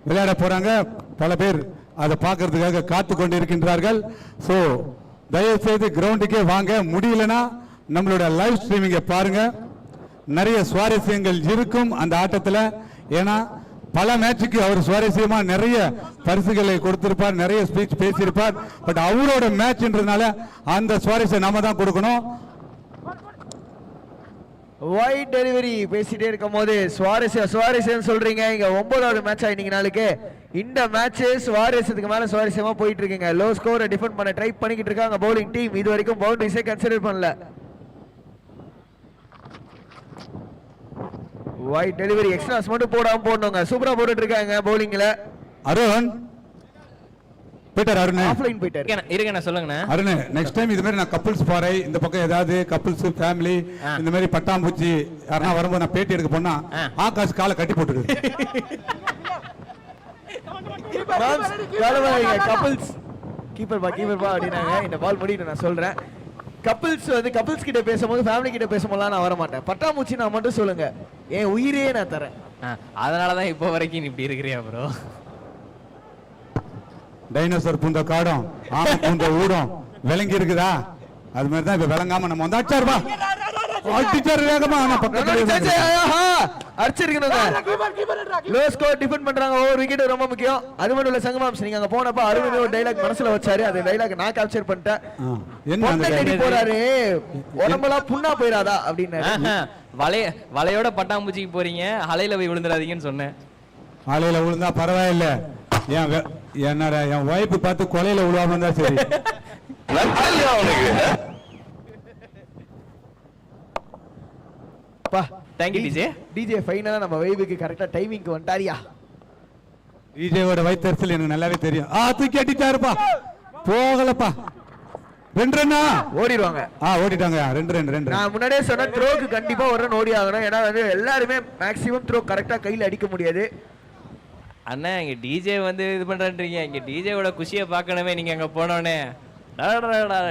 விளையாட போறாங்க. பல பேர் அதை பார்க்கறதுக்காக காத்து கொண்டிருக்கின்றார்கள். ஸோ தயவு செய்து கிரவுண்டுக்கே வாங்க. முடியலன்னா நம்மளோட லைவ் ஸ்ட்ரீமிங்கை பாருங்க. நிறைய சுவாரஸ்யங்கள் இருக்கும் அந்த ஆட்டத்தில். ஏன்னா பல மேட்சுக்கு அவர் சுவாரஸ்யமா நிறைய பரிசுகளை கொடுத்திருப்பார், நிறைய ஸ்பீச் பேசியிருப்பார். பட் அவரோட மேட்ச்ன்றதுனால அந்த சுவாரஸ்யம் நாம தான் கொடுக்கணும். வைட் டெலிவரி பேசிட்டே இருக்கும் போது சுவாரஸ்யம் சொல்றீங்க. இங்க 9வது மேட்ச் ஆயிட்டீங்க நாளுக்கு. இந்த மேட்ச் சுவாரஸ்யத்துக்கு மேல சுவாரஸ்யமா போயிட்டு இருக்குங்க. லோ ஸ்கோரை டிஃபெண்ட் பண்ண ட்ரை பண்ணிக்கிட்டு இருக்காங்க பவுலிங் டீம். இது வரைக்கும் பவுண்டரிஸே கன்சிடர் பண்ணல. வைட் டெலிவரி எக்ஸ்ட்ராஸ் மட்டும் போடாம போடணுங்க. சூப்பரா போட்டுட்டு இருக்காங்க பவுலிங்ல. Arun Peter, Arun offline Peter இருக்கேன், சொல்லுங்கண்ணா. அருண், நெக்ஸ்ட் டைம் இது மாதிரி நான் கப்பிள்ஸ் பாறை இந்த பக்கம் ஏதாவது கப்பிள்ஸ் ஃபேமிலி இந்த மாதிரி பட்டாம்பூச்சி யாரா வரும்போது நான் பேட்டி எடுக்க போனா ஆகாஷ் காலை கட்டி போட்டுரு. கப்பிள்ஸ் கீப்பர் பா அப்படின்னாங்க. இந்த பால் முடிட்டு நான் சொல்றேன். கப்பிள்ஸ் கிட்ட பேசும்போது, ஃபேமிலி கிட்ட பேசும்போது நான் வர மாட்டேன். பட்டாம்பூச்சி நான் மட்டும் சொல்லுங்க, என் உயிரையே நான் தரேன். அதனாலதான் இப்போ வரைக்கும் நீ இப்படி இருக்கிறியா ப்ரோ? டைனோசர் பூந்த காடும் ஆமை பூந்த ஊடும் விளங்கி இருக்குதா? அது மாதிரி தான் இப்ப விளங்காம நம்ம வந்து அடிச்சாருப்பா, அடிச்சாரு வேகமா. அடிச்சிருக்கணுங்க. லோ ஸ்கோர் டிஃபெண்ட் பண்றாங்க. ஓவர் விக்கெட் ரொம்ப முக்கியம். அது மட்டும் இல்ல சங்கமாம்ஸ், நீங்க அங்க போனப்ப அருண் ஒரு டைலாக் மனசுல வச்சாரு. அந்த டைலாக் நான் கேப்சர் பண்ணிட்டேன். என்ன போறாரு, உடம்பெல்லாம் புண்ணா போயிடாதா அப்படின்னு. வலையோட பட்டாம்பூச்சிக்கு போறீங்க, அலையில போய் விழுந்துடாதீங்கன்னு சொன்னேன். அலையில விழுந்தா பரவாயில்ல, என் வைப்பு பார்த்து கொலையில விழுவாம இருந்தா சரி. டிஜே ஃபைனலா நம்ம வைபுக்கு கரெக்ட்டா டைமிங்க்கு வந்துட்டாரியா. டிஜேவோட வைத்தறிச்சல் எனக்கு நல்லாவே தெரியும். தூக்கி அடிச்சாருப்பா, போகலப்பா. 2 ரன்னா ஓடிடுவாங்க. ஓடிட்டாங்க. 2 ரன். நான் முன்னாடியே சொன்ன த்ரோக்கு கண்டிப்பா ஒரு ரன் ஓடி ஆகணும். ஏன்னா வந்து எல்லாருமே மேக்ஸிமம் த்ரோ கரெக்டா கையில அடிக்க முடியாது. அண்ணா இங்க டிஜே வந்து இது பண்றீங்க, இங்க டிஜேவோட குஷியை பார்க்கணுமே நீங்க அங்க போனோனே.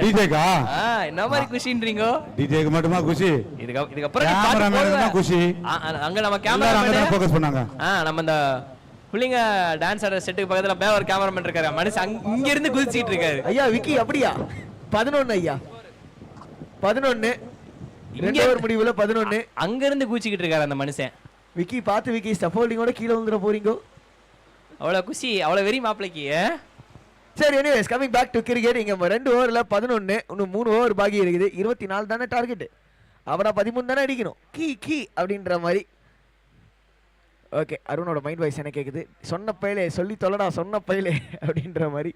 டிஜேக்கா என்ன மாதிரி குஷின்றீங்க? டிஜேக்கு மட்டுமா குஷி? இதுக்கப்புறம் கேமராமேன் தான் குஷி. அங்க நம்ம கேமராமேன் ஃபோக்கஸ் பண்ணாங்க. நம்ம இந்த புள்ளிங்க டான்ஸ் ஆடுற செட்டுக்கு பக்கத்துல ஒரு கேமராமேன் இருக்காரு. மனுஷன் இங்க இருந்து குதிச்சிட்டு இருக்காரு. ஐயா விக்கி அப்படியா? 11 ஐயா, 11 2 ஓவர் முடிவுல 11. அங்க இருந்து குதிச்சிட்டு இருக்காரு அந்த மனுஷன். விக்கி பாத்து, விக்கி ஸ்டஃபோல்டிங்கோட கீழ வந்துற போறீங்க. அவ்வளவு குஷி, அவ்வளவு வெறி மாப்பிளைக்கு. சரி, anyways coming back to cricket. இங்க 2 ஓவர்ல 11, இன்னும் 3 ஓவர் பாக்கி இருக்குது. 24 தானே டார்கெட். அவனா 13 தானே அடிக்கணும். கீ அப்படின்ற மாதிரி. ஓகே, அருணோட மைண்ட் வாய்ஸ் என்ன கேக்குது? சொன்ன பையலே சொல்லி தொலைடா, சொன்ன பையலே அப்படின்ற மாதிரி.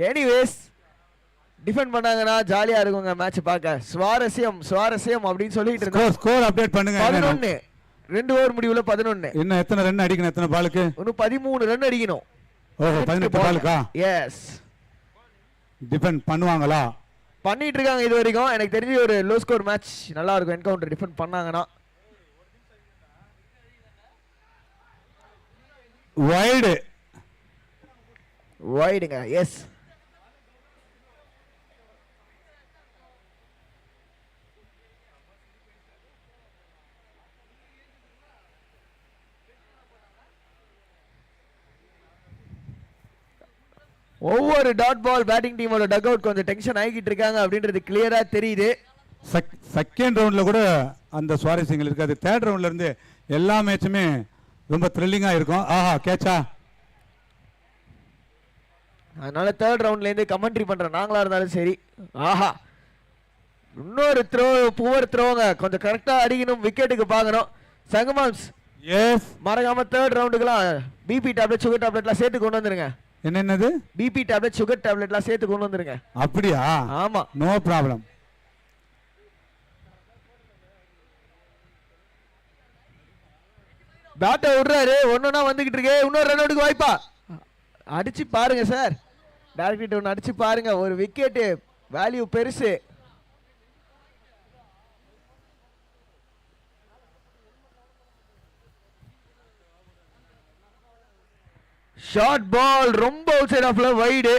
எனிவேஸ் டிஃபெண்ட் பண்ணாங்கன்னா ஜாலியா இருக்குங்க மேட்ச் பார்க்க. சுவாரஸ்யம் அப்படின்னு சொல்லிட்டு இருக்கோம். ஸ்கோர் அப்டேட் பண்ணுங்க. 11 2 ஓவர் முடிவுல 11. இன்னும் எத்தனை ரன் அடிக்கணும்? எத்தனை பாலுக்கு? இன்னும் 13 ரன் அடிக்கணும். 18 பாலுக்கா? எஸ். டிஃபெண்ட் பண்ணுவாங்களா? பண்ணிட்டு இருக்காங்க இது வரைக்கும். எனக்கு தெரிஞ்சு ஒரு லோ ஸ்கோர் மேட்ச் நல்லா இருக்கும் என்கவுண்டர் டிஃபெண்ட் பண்ணாங்கன்னா. வைடுங்க. எஸ். ஒவ்வொரு டாட் பால் பேட்டிங் டீமோட டக் அவுட் கொஞ்சம் டென்ஷன் ஆகிட்டு இருக்காங்க அப்படின்றது கிளியரா தெரியுது. செகண்ட் ரவுண்ட்ல கூட அந்த சுவாரஸ்யங்கள் இருக்காது. தேர்ட் ரவுண்ட்ல இருந்து எல்லா மேட்சுமே ரொம்ப த்ரில்லிங்கா இருக்கும். ஆஹா கேட்சா. அதனால தேர்ட் ரவுண்ட்ல இருந்து கமெண்ட்ரி பண்ற நாங்களா இருந்தாலும் சரி. ஆஹா இன்னொரு த்ரோ, புவர் த்ரோங்க, கொஞ்சம் கரெக்டா அடிக்கணும், விக்கெட்டுக்கு பார்க்கணும். சங்கமாம்ஸ் எஸ், மறக்காம தேர்ட் ரவுண்டுக்குலாம் பிபி டேப்லெட், சுகர் டேப்லெட்லாம் சேர்த்து கொண்டு வந்துருங்க. என்னது? பிபி டேப்லெட், சுகர் டேப்லெட்லாம் சேர்த்து கொண்டு வந்துருங்க. அப்படியா? ஆமா, நோ ப்ராப்ளம். பேட்டை விடுறாரு, ஒன்னொன்னா வந்துகிட்டு இருக்கு. இன்னொரு ரன் அவுட்டுக்கு வாய்ப்பா? அடிச்சு பாருங்க சார், டைரக்ட் ஒன்று அடிச்சு பாருங்க. ஒரு விக்கெட்டு வேல்யூ பெருசு. ஷார்ட் பால் ரொம்ப அவுட் சைட் ஆஃப்ல வைடு.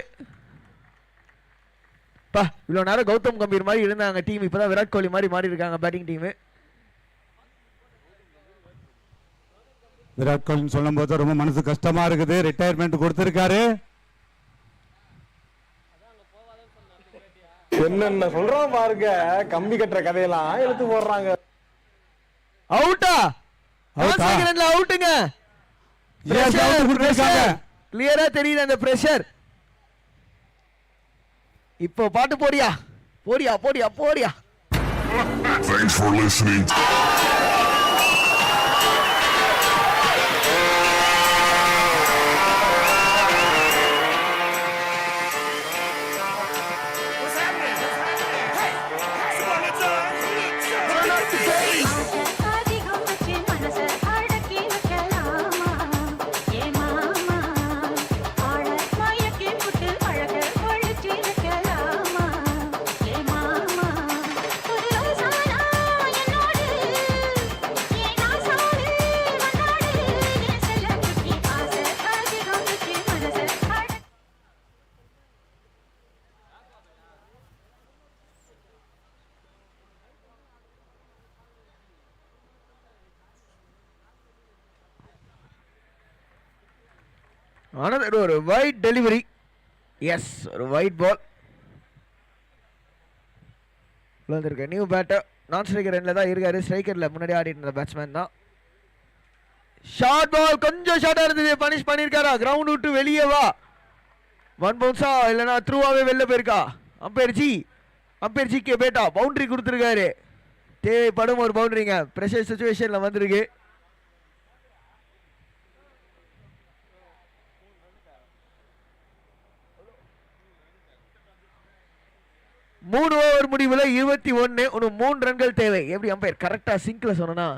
பா இவ்வளவு நேரம் கௌதம் கம்பீர் மாதிரி இருந்தாங்க டீம், இப்பதான் விராட் கோலி மாதிரி மாறி இருக்காங்க பேட்டிங் டீம். விராட் கோலி சொல்லும் போது ரொம்ப மனசு கஷ்டமா இருக்குது. ரிட்டையர்மெண்ட் கொடுத்திருக்காரு. என்னென்ன சொல்றான் பாருங்க, கம்பி கட்டுற கதையெல்லாம் எடுத்து போடுறாங்க. அவுட்டா? அவுட்டா? அவுட்டுங்க. கிளியரா தெரியுது அந்த பிரஷர். இப்போ பாட்டு போடியா போடியா போடியா போடியா. Thanks for listening. ஒரு வைட் டெலிவரி. எஸ், ஒரு வைட் பால் விழுந்திருக்கு. நியூ பேட்டர், நான் ஸ்ட்ரைக்கர் எண்ட்ல தான் இருக்காரு. ஸ்ட்ரைக்கர்ல முன்னாடி ஆடிட்டு இருந்த பேட்ஸ்மேன் தான். ஷார்ட் பால் கொஞ்சம் ஷார்ட்டா இருந்தது. பனிஷ் பண்ணிருக்காரா? கிரவுண்ட் விட்டு வெளியே வா. 1 பவுன்ஸா இல்லைன்னா த்ரூவாவே வெளில போயிருக்கா? அம்பையர் ஜி கே பேட்டா பவுண்டரி கொடுத்துருக்காரு. தேவைப்படும் ஒரு பவுண்டரிங்க. பிரஷர் சிச்சுவேஷன்ல வந்திருக்கு. 3 ஓவர் முடிவுல 21. இன்னும் 3 ரன்கள் தேவை. எப்படி அம்பையர் கரெக்டா சிங்க்ல சொன்னா?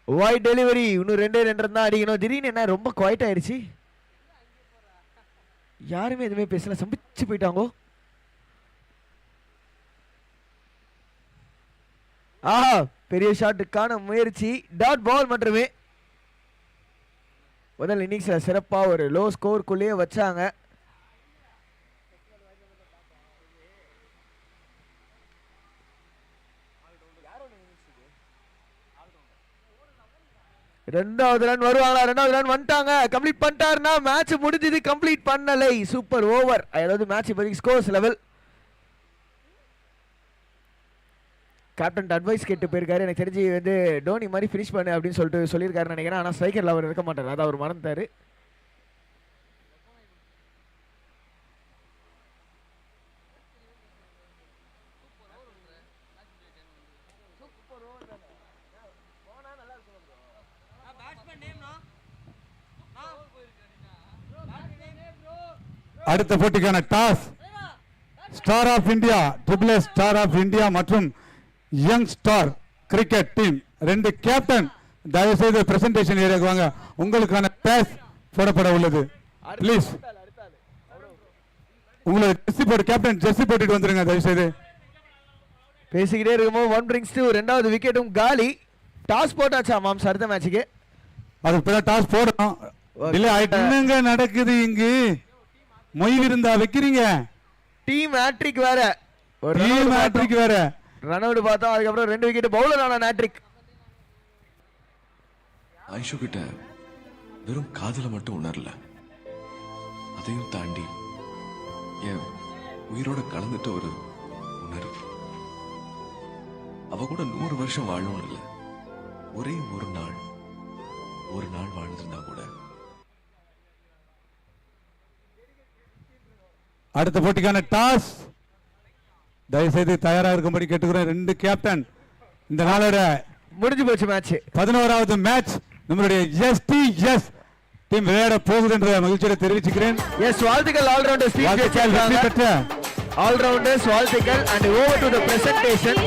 White delivery. இன்னும் 2 ரன் தான் அடிக்கணும். திடீர்னு என்ன ரொம்ப குவைட் ஆயிடுச்சு? யாருமே எதுவுமே பேசல, சம்பிச்சு போயிட்டாங்க. ஆஹா, பெரிய ஷாட்டுக்கான முயற்சி. டாட் பால் மட்டுமே. முதல் இன்னிங்ஸ்ல சிறப்பா ஒரு லோ ஸ்கோருக்குள்ளேயே வச்சாங்க. ரெண்டாவது ரன் வருவாங்களா? ரெண்டாவது ரன் வந்துட்டாங்க. கம்ப்ளீட் பண்ணிட்டாருன்னா மேட்ச் முடிஞ்சது. கம்ப்ளீட் பண்ணலை. Super over. அதாவது மேட்ச் இப்போதைக்கு ஸ்கோர்ஸ் லெவல். கேப்டன் அட்வைஸ் கேட்டு போயிருக்காரு. எனக்கு தெரிஞ்சு வந்து டோனி மாதிரி ஃபினிஷ் பண்ணு அப்படின்னு சொல்லிட்டு சொல்லியிருக்காருன்னு நினைக்கிறேன். ஆனால் ஸ்ட்ரைக்கர்ல அவர் இருக்க மாட்டார், அதான் அவர் மறந்துட்டாரு. அடுத்த போட்டிக்கான toss Star of India, triple Star of India மற்றும் Young Star Cricket Team 2 captain தயவு செய்து பிரசன்டேஷன் ஏரியாக்கு வாங்க. உங்களுக்கான பேஸ் போடப்பட உள்ளது. ப்ளீஸ் உங்களுக்கு ஜெர்சி போட்டு கேப்டன் ஜெர்சி போட்டுட்டு வந்துருங்க தயவு செய்து. பேசிக்கிட்டே இருக்கும்போது 1 brings 2 ரெண்டாவது விக்கெட்டும் காலி. டாஸ் போட்டாச்சா மாம்ஸ் அடுத்த மேட்சுக்கு? அதுக்கு பிறகு டாஸ் போடணும். டிலே ஆயிட்டு என்னங்க நடக்குது இங்கு? மொய் விருந்தா வைக்கிறீங்க? டீம் ஹேட்ரிக் வேற. ஒரு டீம் ஹேட்ரிக் வேற. ரன் அவுட் பார்த்தோம். அதுக்கப்புறம் 2 விக்கெட் பவுலர் ஆன ஹேட்ரிக். ஐஷு கிட்ட வெறும் காதல மட்டும் உணரல, அதையும் தாண்டி என் உயிரோட கலந்துட்ட ஒரு உணர்வு. அவ கூட 100 வருஷம் வாழணும் இல்ல, ஒரே ஒரு நாள் வாழ்ந்திருந்தா கூட. அடுத்த போட்டிக்கான டாஸ் தயவு செய்து தயாரா இருக்கும்படி கேட்டுக்கிறேன். 2 கேப்டன் இந்த நாளோட முடிஞ்சு போச்சு மேட்ச். 11வது மேட்ச் நம்மளுடைய எஸ்டிஎஸ் டீம் விளையாட போகுது என்ற மகிழ்ச்சியோட தெரிவிச்சுக்கிறேன். எஸ், வாழ்த்துக்கள் ஆல்ரவுண்டர்ஸ் டீம். வெற்றி பெற்ற ஆல்ரவுண்டர்ஸ் வாழ்த்துக்கள். And over to the presentation.